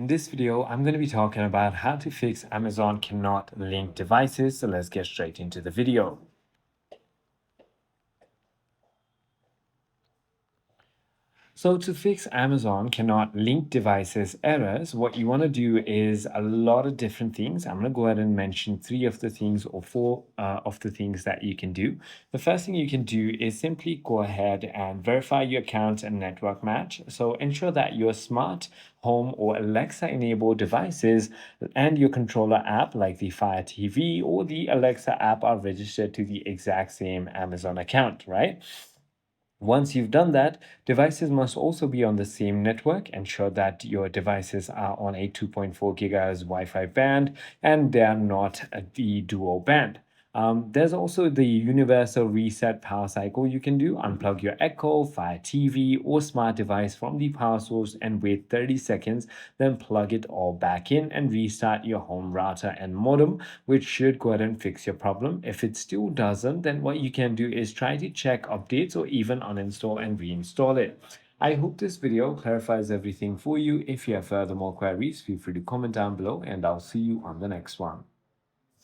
In this video, I'm going to be talking about how to fix Amazon cannot link devices. So let's get straight into the video. So to fix Amazon cannot link devices errors, what you want to do is a lot of different things. I'm going to go ahead and mention three of the things or four of the things that you can do. The first thing you can do is simply go ahead and verify your account and network match. So ensure that your smart home or Alexa enabled devices and your controller app like the Fire TV or the Alexa app are registered to the exact same Amazon account, right? Once you've done that, devices must also be on the same network. Ensure that your devices are on a 2.4 gigahertz Wi-Fi band and they are not the dual band. There's also the universal reset power cycle you can do. Unplug your Echo, Fire TV, or smart device from the power source and wait 30 seconds, then plug it all back in and restart your home router and modem, which should go ahead and fix your problem. If it still doesn't, then what you can do is try to check updates or even uninstall and reinstall it. I hope this video clarifies everything for you. If you have further more queries, feel free to comment down below and I'll see you on the next one.